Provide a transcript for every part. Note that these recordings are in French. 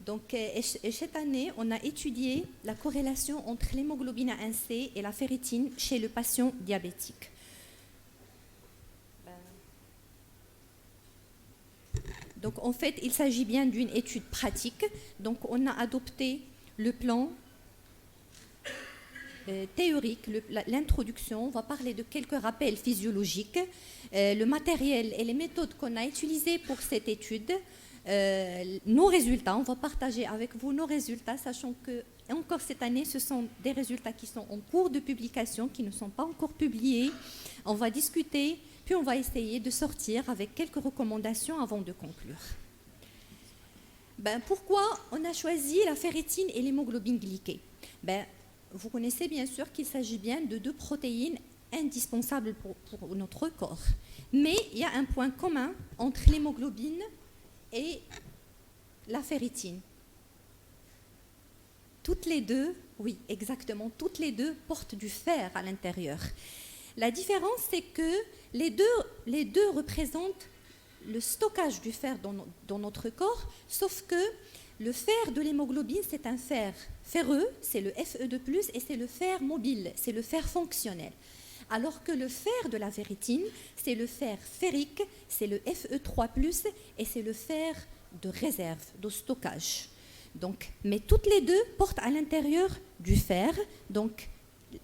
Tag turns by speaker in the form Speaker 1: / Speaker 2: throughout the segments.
Speaker 1: Donc, et cette année, on a étudié la corrélation entre l'hémoglobine A1C et la ferritine chez le patient diabétique. Donc, en fait, il s'agit bien d'une étude pratique. Donc, on a adopté le plan théorique, l'introduction. On va parler de quelques rappels physiologiques, le matériel et les méthodes qu'on a utilisées pour cette étude, nos résultats. On va partager avec vous nos résultats, sachant que encore cette année, ce sont des résultats qui sont en cours de publication, qui ne sont pas encore publiés. On va discuter, puis on va essayer de sortir avec quelques recommandations avant de conclure. Pourquoi on a choisi la ferritine et l'hémoglobine glyquée? Vous connaissez bien sûr qu'il s'agit bien de deux protéines indispensables pour notre corps. Mais il y a un point commun entre l'hémoglobine et la ferritine. Toutes les deux, oui, exactement, toutes les deux portent du fer à l'intérieur. La différence, c'est que les deux représentent le stockage du fer dans notre corps, sauf que le fer de l'hémoglobine, c'est un fer ferreux, c'est le Fe2+, et c'est le fer mobile, c'est le fer fonctionnel. Alors que le fer de la ferritine, c'est le fer ferrique, c'est le Fe3+, et c'est le fer de réserve, de stockage. Donc, mais toutes les deux portent à l'intérieur du fer, donc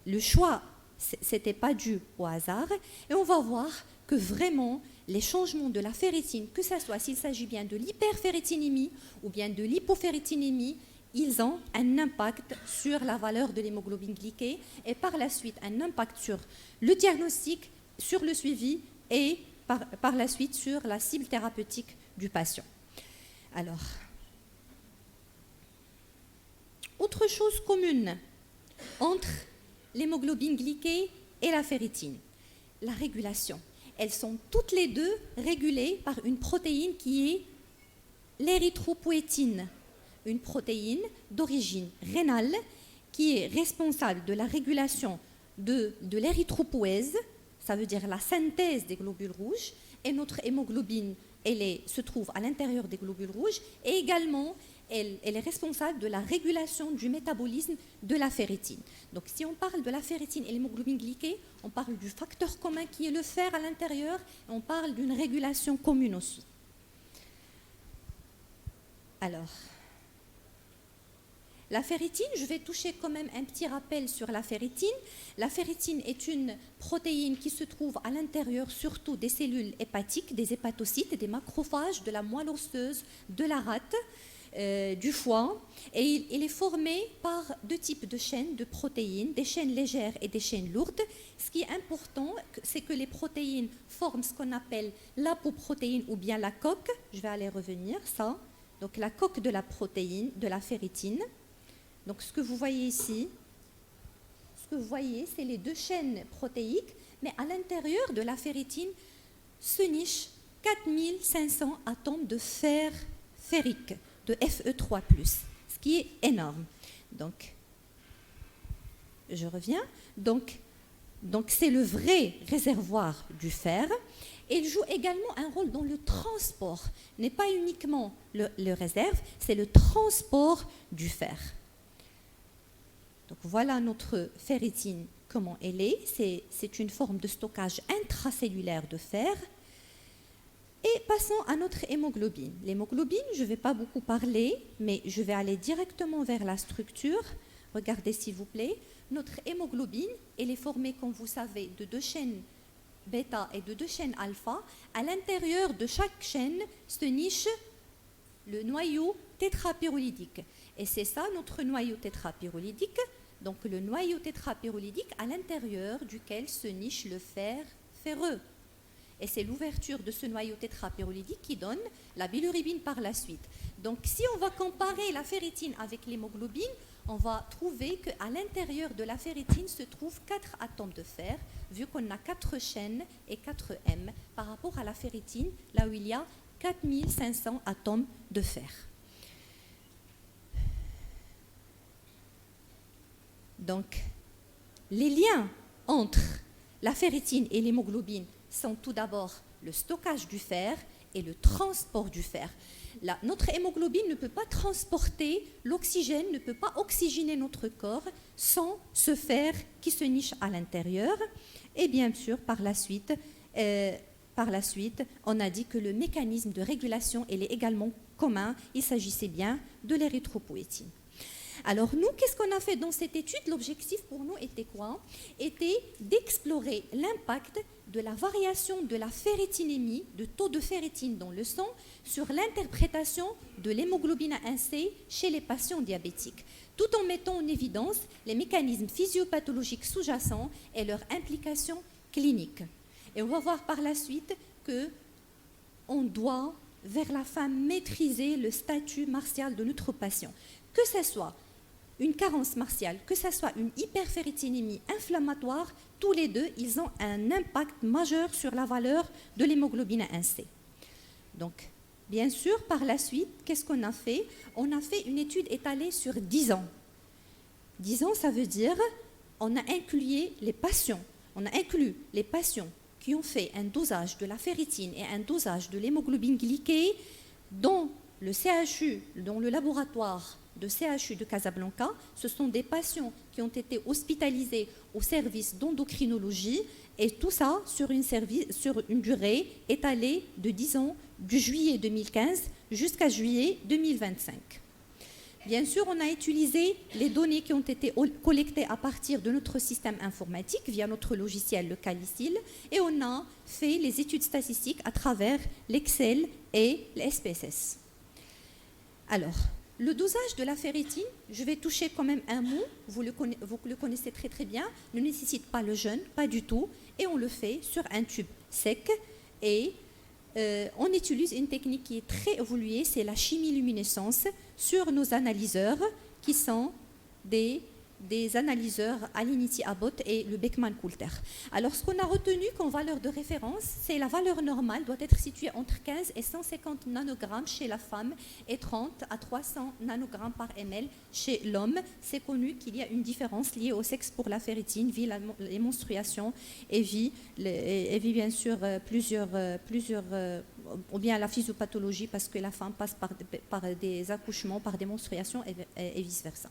Speaker 1: le choix, ce n'était pas dû au hasard, et on va voir que vraiment, les changements de la ferritine, que ce soit s'il s'agit bien de l'hyperferritinémie ou bien de l'hypoferritinémie, ils ont un impact sur la valeur de l'hémoglobine glyquée et par la suite un impact sur le diagnostic, sur le suivi et par la suite sur la cible thérapeutique du patient. Alors, autre chose commune entre l'hémoglobine glyquée et la ferritine, la régulation. Elles sont toutes les deux régulées par une protéine qui est l'érythropoïétine, une protéine d'origine rénale qui est responsable de la régulation de l'érythropoïèse, ça veut dire la synthèse des globules rouges, et notre hémoglobine, se trouve à l'intérieur des globules rouges, et également elle est responsable de la régulation du métabolisme de la ferritine. Donc si on parle de la ferritine et l'hémoglobine glyquée, on parle du facteur commun qui est le fer à l'intérieur, et on parle d'une régulation commune aussi. Alors, la ferritine, je vais toucher quand même un petit rappel sur la ferritine. La ferritine est une protéine qui se trouve à l'intérieur surtout des cellules hépatiques, des hépatocytes, des macrophages, de la moelle osseuse, de la rate, du foie, et il est formé par deux types de chaînes de protéines, des chaînes légères et des chaînes lourdes. Ce qui est important, c'est que les protéines forment ce qu'on appelle l'apoprotéine ou bien la coque. Je vais aller revenir, ça. Donc la coque de la protéine, de la ferritine. Donc ce que vous voyez ici, c'est les deux chaînes protéiques, mais à l'intérieur de la ferritine se nichent 4500 atomes de fer ferrique, de Fe3+, ce qui est énorme. Donc, je reviens. Donc c'est le vrai réservoir du fer. Et il joue également un rôle dans le transport. Ce n'est pas uniquement le réserve, c'est le transport du fer. Donc voilà notre ferritine, comment elle est. C'est une forme de stockage intracellulaire de fer. Et passons à notre hémoglobine. L'hémoglobine, je ne vais pas beaucoup parler, mais je vais aller directement vers la structure. Regardez s'il vous plaît. Notre hémoglobine, elle est formée, comme vous savez, de deux chaînes bêta et de deux chaînes alpha. À l'intérieur de chaque chaîne se niche le noyau tétrapyrolydique. Et c'est ça notre noyau tétrapyrolydique. Donc le noyau tétrapyrolydique à l'intérieur duquel se niche le fer ferreux. Et c'est l'ouverture de ce noyau tétrapyrolydique qui donne la bilirubine par la suite. Donc si on va comparer la ferritine avec l'hémoglobine, on va trouver qu'à l'intérieur de la ferritine se trouvent 4 atomes de fer, vu qu'on a 4 chaînes et 4 M, par rapport à la ferritine, là où il y a 4500 atomes de fer. Donc, les liens entre la ferritine et l'hémoglobine sont tout d'abord le stockage du fer et le transport du fer. Là, notre hémoglobine ne peut pas transporter l'oxygène, ne peut pas oxygéner notre corps sans ce fer qui se niche à l'intérieur. Et bien sûr, par la suite, on a dit que le mécanisme de régulation il est également commun. Il s'agissait bien de l'érythropoïétine. Alors nous, qu'est-ce qu'on a fait dans cette étude? L'objectif pour nous était quoi? Était d'explorer l'impact de la variation de la ferritinémie, de taux de ferritine dans le sang, sur l'interprétation de l'hémoglobine A1C chez les patients diabétiques, tout en mettant en évidence les mécanismes physiopathologiques sous-jacents et leur implication clinique. Et on va voir par la suite qu'on doit, vers la fin, maîtriser le statut martial de notre patient. Que ce soit une carence martiale, que ce soit une hyperferritinémie inflammatoire, tous les deux, ils ont un impact majeur sur la valeur de l'hémoglobine A1C. Donc, bien sûr, par la suite, qu'est-ce qu'on a fait? On a fait une étude étalée sur 10 ans. 10 ans, ça veut dire on a inclus les patients qui ont fait un dosage de la ferritine et un dosage de l'hémoglobine glyquée dans le CHU, dans le laboratoire de CHU de Casablanca. Ce sont des patients qui ont été hospitalisés au service d'endocrinologie et tout ça sur une durée étalée de 10 ans, du juillet 2015 jusqu'à juillet 2025. Bien sûr, on a utilisé les données qui ont été collectées à partir de notre système informatique via notre logiciel, le Calicil, et on a fait les études statistiques à travers l'Excel et l'SPSS. Alors, le dosage de la ferritine, je vais toucher quand même un mot, vous le connaissez très très bien, ne nécessite pas le jeûne, pas du tout, et on le fait sur un tube sec et on utilise une technique qui est très évoluée, c'est la chimiluminescence sur nos analyseurs qui sont des analyseurs Alinity Abbott et le Beckman Coulter. Alors, ce qu'on a retenu comme valeur de référence, c'est la valeur normale doit être située entre 15 et 150 nanogrammes chez la femme et 30 à 300 nanogrammes par ml chez l'homme. C'est connu qu'il y a une différence liée au sexe pour la ferritine, via les menstruations et via bien sûr ou bien la physiopathologie parce que la femme passe par des accouchements, par des menstruations et vice-versa.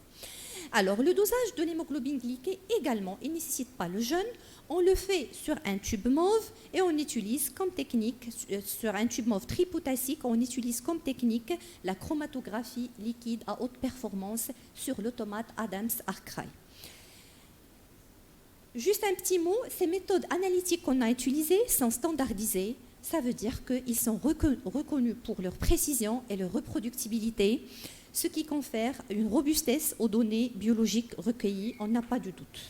Speaker 1: Alors, le dosage de l'hémoglobine glyquée également, il ne nécessite pas le jeûne. On le fait sur un tube mauve et on utilise comme technique, sur un tube mauve tripotassique, on utilise comme technique la chromatographie liquide à haute performance sur l'automate Adams Arkwright. Juste un petit mot, ces méthodes analytiques qu'on a utilisées sont standardisées. Ça veut dire qu'ils sont reconnus pour leur précision et leur reproductibilité, ce qui confère une robustesse aux données biologiques recueillies, on n'a pas de doute.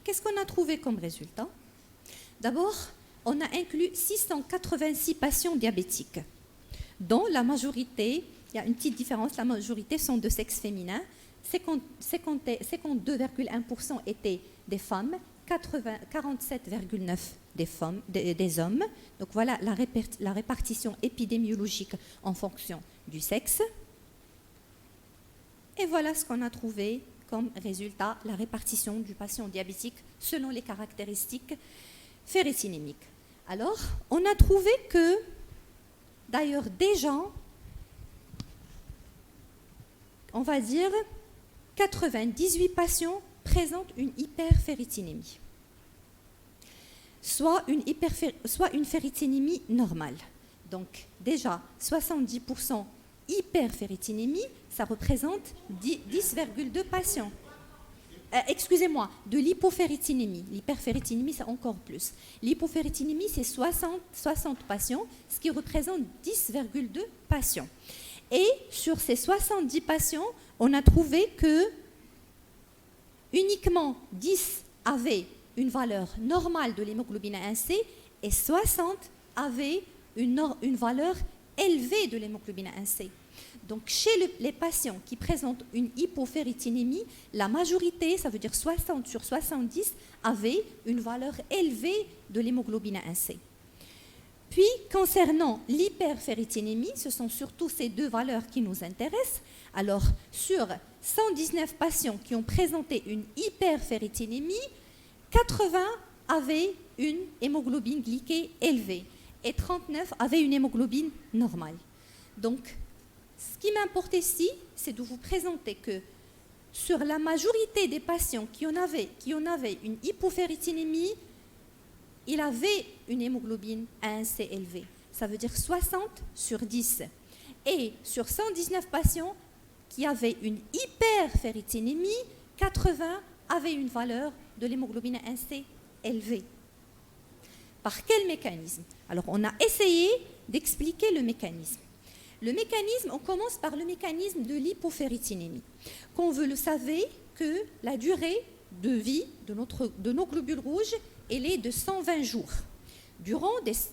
Speaker 1: Qu'est-ce qu'on a trouvé comme résultat? D'abord, on a inclus 686 patients diabétiques, dont la majorité, il y a une petite différence, la majorité sont de sexe féminin, 52,1% étaient des femmes, 47,9% des hommes. Donc voilà la répartition épidémiologique en fonction du sexe. Et voilà ce qu'on a trouvé comme résultat, la répartition du patient diabétique selon les caractéristiques ferritinémiques. Alors, on a trouvé que, d'ailleurs, déjà, on va dire, 98 patients présentent une hyperferritinémie, soit une ferritinémie normale. Donc déjà, 70% hyperferritinémie, ça représente 10,2 patients. Excusez-moi, de l'hypoferritinémie. L'hyperferritinémie, c'est encore plus. L'hypoferritinémie, c'est 60 patients, ce qui représente 10,2 patients. Et sur ces 70 patients, on a trouvé que uniquement 10 avaient une valeur normale de l'hémoglobine A1C et 60 avaient une valeur élevée de l'hémoglobine A1C. Donc, chez les patients qui présentent une hypoferritinémie, la majorité, ça veut dire 60 sur 70, avaient une valeur élevée de l'hémoglobine A1C. Puis, concernant l'hyperferritinémie, ce sont surtout ces deux valeurs qui nous intéressent. Alors, sur 119 patients qui ont présenté une hyperferritinémie, 80 avaient une hémoglobine glyquée élevée. et 39 avaient une hémoglobine normale. Donc, ce qui m'importe ici, c'est de vous présenter que sur la majorité des patients qui en avaient une hypoféritinémie, il avait une hémoglobine A1C élevée. Ça veut dire 60 sur 10. Et sur 119 patients qui avaient une hyperféritinémie, 80 avaient une valeur de l'hémoglobine A1C élevée. Par quel mécanisme? Alors, on a essayé d'expliquer le mécanisme. Le mécanisme, on commence par le mécanisme de l'hypoféritinémie. Comme vous le savez, que la durée de vie de nos globules rouges, elle est de 120 jours. Durant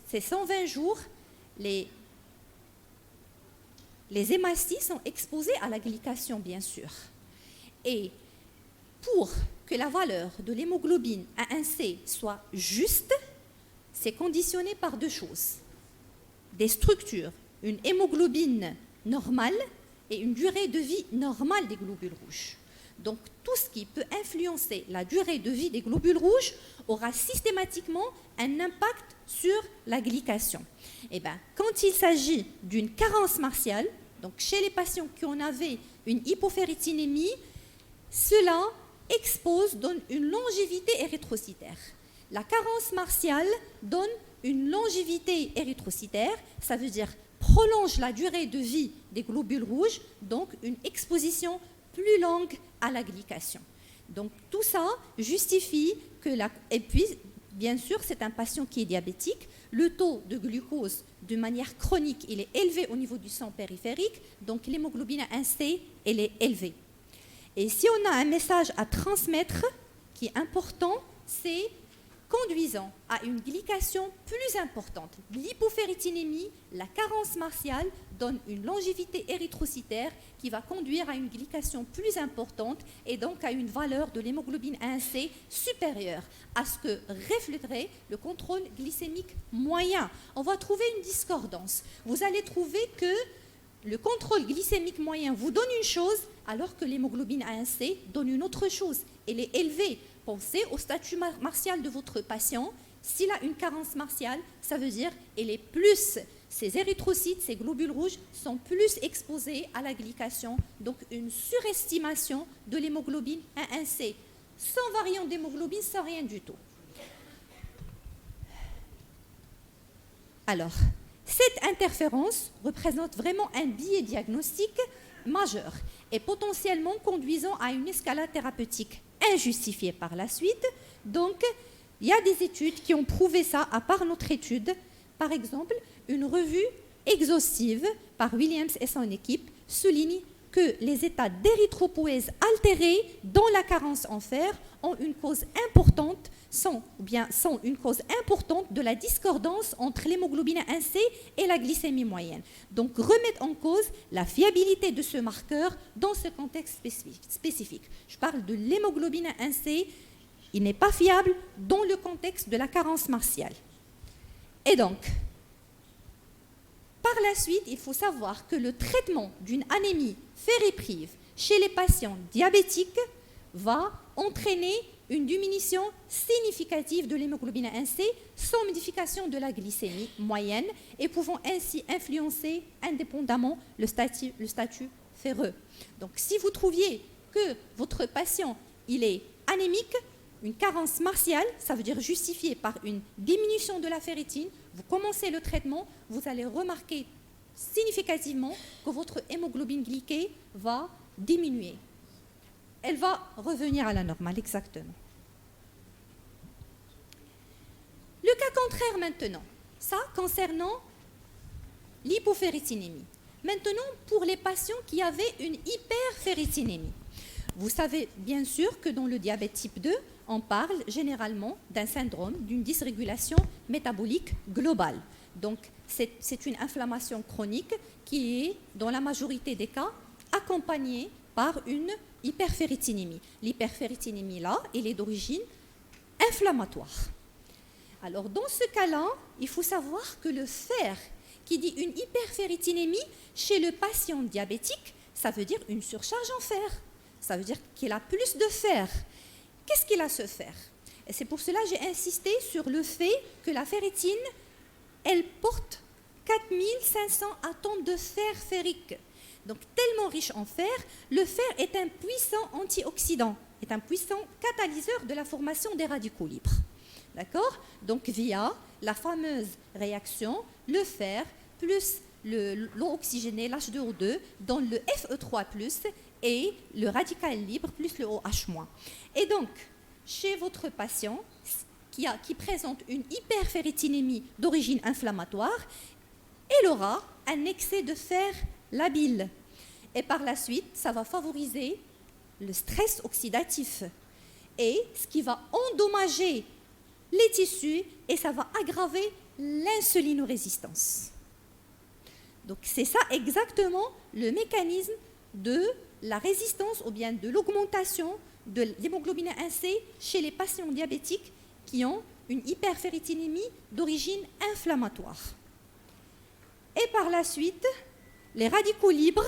Speaker 1: ces 120 jours, les hématies sont exposées à la glycation, bien sûr. Et pour que la valeur de l'hémoglobine A1C soit juste, c'est conditionné par deux choses. Des structures, une hémoglobine normale et une durée de vie normale des globules rouges. Donc, tout ce qui peut influencer la durée de vie des globules rouges aura systématiquement un impact sur la glycation. Et bien, quand il s'agit d'une carence martiale, donc chez les patients qui en avaient une hypoféritinémie, cela donne une longévité érythrocytaire. La carence martiale donne une longévité érythrocytaire, ça veut dire prolonge la durée de vie des globules rouges, donc une exposition plus longue à la glycation. Donc tout ça justifie que et puis bien sûr c'est un patient qui est diabétique, le taux de glucose de manière chronique il est élevé au niveau du sang périphérique, donc l'hémoglobine A1C elle est élevée. Et si on a un message à transmettre qui est important, c'est conduisant à une glycation plus importante. L'hypoféritinémie, la carence martiale, donne une longévité érythrocytaire qui va conduire à une glycation plus importante et donc à une valeur de l'hémoglobine A1C supérieure à ce que reflèterait le contrôle glycémique moyen. On va trouver une discordance. Vous allez trouver que le contrôle glycémique moyen vous donne une chose alors que l'hémoglobine A1C donne une autre chose. Elle est élevée. Pensez au statut martial de votre patient. S'il a une carence martiale, ça veut dire qu'il est plus, ces érythrocytes, ces globules rouges sont plus exposés à la glycation, donc une surestimation de l'hémoglobine A1C. Sans variant d'hémoglobine, sans rien du tout. Alors, cette interférence représente vraiment un biais diagnostique majeur et potentiellement conduisant à une escalade thérapeutique injustifiée par la suite. Donc, il y a des études qui ont prouvé ça, à part notre étude. Par exemple, une revue exhaustive par Williams et son équipe souligne que les états d'érythropoïèse altérés dans la carence en fer ont une cause importante, sont une cause importante de la discordance entre l'hémoglobine A1C et la glycémie moyenne. Donc, remettre en cause la fiabilité de ce marqueur dans ce contexte spécifique. Je parle de l'hémoglobine A1C, il n'est pas fiable dans le contexte de la carence martiale. Et donc, par la suite, il faut savoir que le traitement d'une anémie fériprive chez les patients diabétiques va entraîner une diminution significative de l'hémoglobine A1C sans modification de la glycémie moyenne et pouvant ainsi influencer indépendamment le statut ferreux. Donc, si vous trouviez que votre patient il est anémique, une carence martiale, ça veut dire justifiée par une diminution de la ferritine, vous commencez le traitement, vous allez remarquer significativement que votre hémoglobine glyquée va diminuer. Elle va revenir à la normale, exactement. Le cas contraire maintenant, ça concernant l'hypoféritinémie. Maintenant, pour les patients qui avaient une hyperféritinémie. Vous savez bien sûr que dans le diabète type 2, on parle généralement d'un syndrome, d'une dysrégulation métabolique globale. Donc, c'est une inflammation chronique qui est, dans la majorité des cas, accompagnée par une hyperféritinémie. L'hyperféritinémie, là, elle est d'origine inflammatoire. Alors, dans ce cas-là, il faut savoir que le fer, qui dit une hyperféritinémie chez le patient diabétique, ça veut dire une surcharge en fer. Ça veut dire qu'il a plus de fer. Qu'est-ce qu'il a ce fer? Et c'est pour cela que j'ai insisté sur le fait que la ferritine elle porte 4500 atomes de fer ferrique. Donc, tellement riche en fer, le fer est un puissant antioxydant, est un puissant catalyseur de la formation des radicaux libres. D'accord? Donc, via la fameuse réaction, le fer plus l'eau oxygénée, l'H2O2, donne le Fe3+, et le radical libre plus le OH-. Et donc, chez votre patient qui présente une hyperferritinémie d'origine inflammatoire, elle aura un excès de fer labile. Et par la suite, ça va favoriser le stress oxydatif, et ce qui va endommager les tissus, et ça va aggraver l'insulinorésistance. Donc c'est ça exactement le mécanisme de la résistance ou bien de l'augmentation de l'hémoglobine A1C chez les patients diabétiques qui ont une hyperferritinémie d'origine inflammatoire. Et par la suite, les radicaux libres,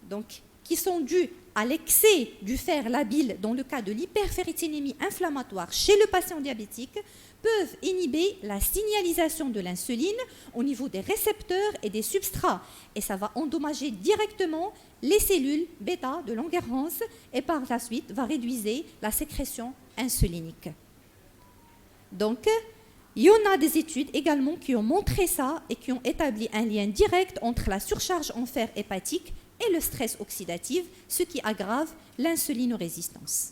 Speaker 1: donc, qui sont dus à l'excès du fer labile dans le cas de l'hyperferritinémie inflammatoire chez le patient diabétique, peuvent inhiber la signalisation de l'insuline au niveau des récepteurs et des substrats. Et ça va endommager directement les cellules bêta de Langerhans et par la suite va réduire la sécrétion insulinique. Donc, il y en a des études également qui ont montré ça et qui ont établi un lien direct entre la surcharge en fer hépatique et le stress oxydatif, ce qui aggrave l'insulinorésistance.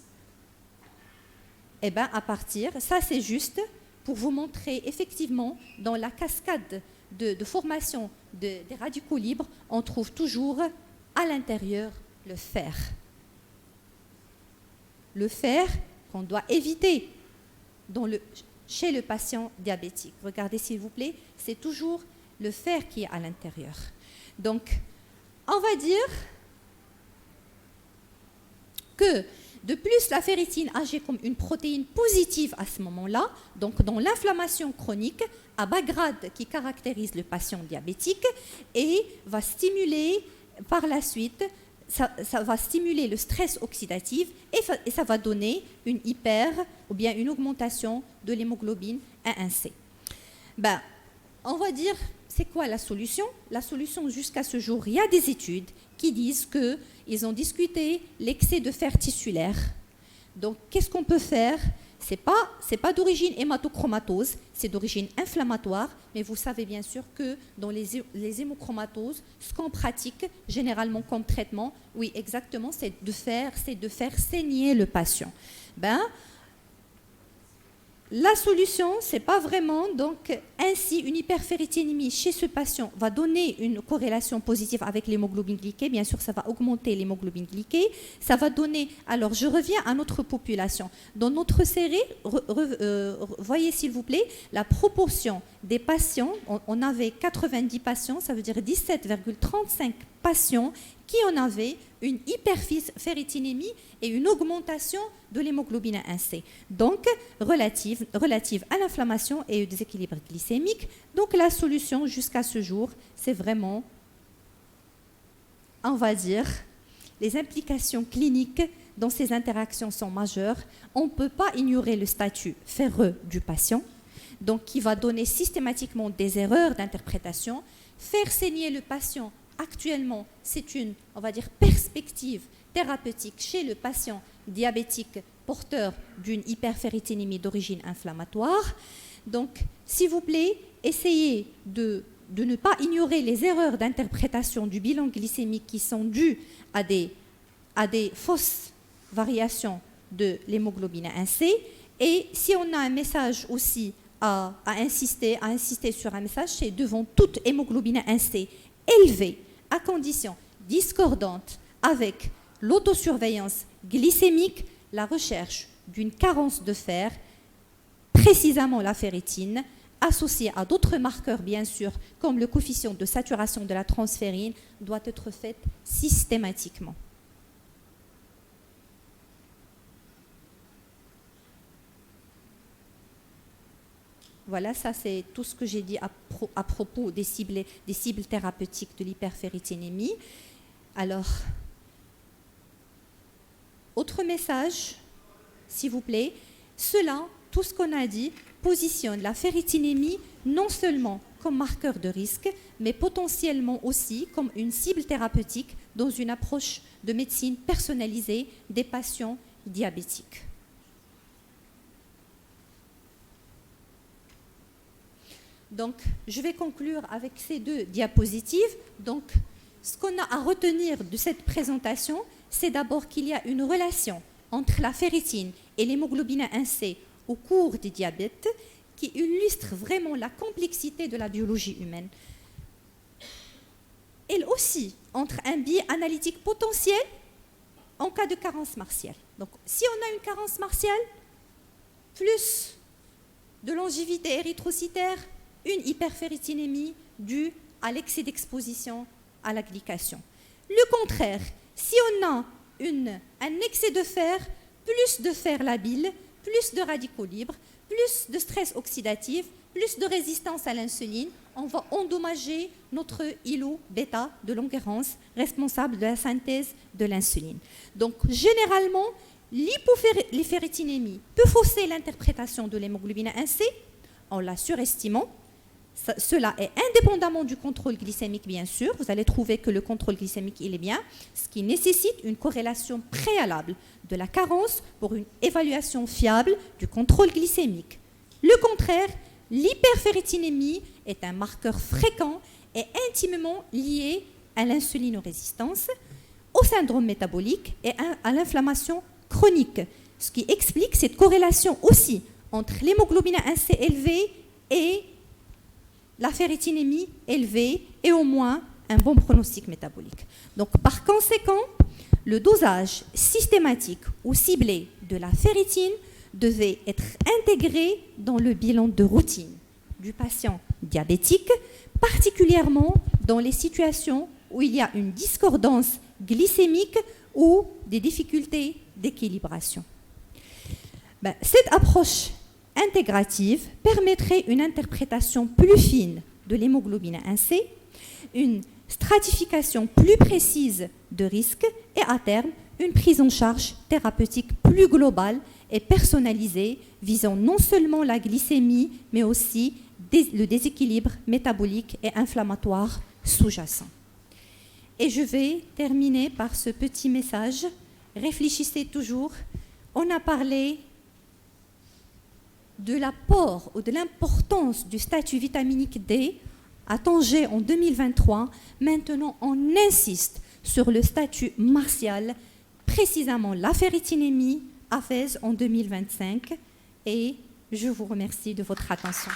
Speaker 1: Et bien, à partir, ça c'est juste pour vous montrer effectivement dans la cascade de formation des radicaux libres, on trouve toujours à l'intérieur le fer. Le fer qu'on doit éviter chez le patient diabétique. Regardez s'il vous plaît, c'est toujours le fer qui est à l'intérieur. Donc, on va dire que de plus, la ferritine agit comme une protéine positive à ce moment-là, donc dans l'inflammation chronique à bas grade qui caractérise le patient diabétique et va stimuler par la suite, ça va stimuler le stress oxydatif et ça va donner une ou bien une augmentation de l'hémoglobine A1C. Ben, on va dire, c'est quoi la solution? La solution jusqu'à ce jour, il y a des études qui disent qu'ils ont discuté l'excès de fer tissulaire. Donc, qu'est-ce qu'on peut faire? C'est pas d'origine hématochromatose, c'est d'origine inflammatoire, mais vous savez bien sûr que dans les hémochromatoses, ce qu'on pratique généralement comme traitement, oui, exactement, c'est de faire saigner le patient. Ben, la solution, ce n'est pas vraiment, donc ainsi une hyperferritinémie chez ce patient va donner une corrélation positive avec l'hémoglobine glyquée, bien sûr ça va augmenter l'hémoglobine glyquée, ça va donner, alors je reviens à notre population, dans notre série, voyez s'il vous plaît, la proportion des patients, on avait 90 patients, ça veut dire 17,35 patients qui en avaient une hyperferritinémie et une augmentation de l'hémoglobine A1C, donc relative à l'inflammation et au déséquilibre glycémique. Donc la solution jusqu'à ce jour, c'est vraiment, on va dire, les implications cliniques dans ces interactions sont majeures. On ne peut pas ignorer le statut ferreux du patient, donc qui va donner systématiquement des erreurs d'interprétation. Faire saigner le patient actuellement, c'est une, on va dire, perspective thérapeutique chez le patient diabétique porteur d'une hyperferritinémie d'origine inflammatoire. Donc, s'il vous plaît, essayez de ne pas ignorer les erreurs d'interprétation du bilan glycémique qui sont dues à des fausses variations de l'hémoglobine A1C. Et si on a un message aussi à insister sur un message, c'est devant toute hémoglobine A1C élevée, à condition discordante avec l'autosurveillance glycémique, la recherche d'une carence de fer, précisément la ferritine, associée à d'autres marqueurs bien sûr, comme le coefficient de saturation de la transférine, doit être faite systématiquement. Voilà, ça c'est tout ce que j'ai dit à propos des cibles thérapeutiques de l'hyperferritinémie. Alors, autre message, s'il vous plaît, tout ce qu'on a dit, positionne la ferritinémie non seulement comme marqueur de risque, mais potentiellement aussi comme une cible thérapeutique dans une approche de médecine personnalisée des patients diabétiques. Donc, je vais conclure avec ces 2 diapositives. Donc, ce qu'on a à retenir de cette présentation, c'est d'abord qu'il y a une relation entre la ferritine et l'hémoglobine A1C au cours du diabète qui illustre vraiment la complexité de la biologie humaine. Et aussi entre un biais analytique potentiel en cas de carence martiale. Donc, si on a une carence martiale, plus de longévité érythrocytaire, une hyperferritinémie due à l'excès d'exposition à la glycation. Le contraire, si on a un excès de fer, plus de fer labile, plus de radicaux libres, plus de stress oxydatif, plus de résistance à l'insuline, on va endommager notre îlot bêta de Langerhans, responsable de la synthèse de l'insuline. Donc, généralement, l'hypoferritinémie peut fausser l'interprétation de l'hémoglobine A1C en la surestimant. Cela est indépendamment du contrôle glycémique, bien sûr. Vous allez trouver que le contrôle glycémique, il est bien, ce qui nécessite une corrélation préalable de la carence pour une évaluation fiable du contrôle glycémique. Le contraire, l'hyperferritinémie est un marqueur fréquent et intimement lié à l'insulinorésistance, au syndrome métabolique et à l'inflammation chronique, ce qui explique cette corrélation aussi entre l'hémoglobine A1C élevée et la ferritinémie élevée et au moins un bon pronostic métabolique. Donc, par conséquent, le dosage systématique ou ciblé de la ferritine devait être intégré dans le bilan de routine du patient diabétique, particulièrement dans les situations où il y a une discordance glycémique ou des difficultés d'équilibration. Cette approche intégrative permettrait une interprétation plus fine de l'hémoglobine A1C, une stratification plus précise de risques et à terme une prise en charge thérapeutique plus globale et personnalisée visant non seulement la glycémie mais aussi le déséquilibre métabolique et inflammatoire sous-jacent. Et je vais terminer par ce petit message. Réfléchissez toujours. On a parlé de l'apport ou de l'importance du statut vitaminique D à Tanger en 2023. Maintenant, on insiste sur le statut martial, précisément la ferritinémie à Fès en 2025. Et je vous remercie de votre attention.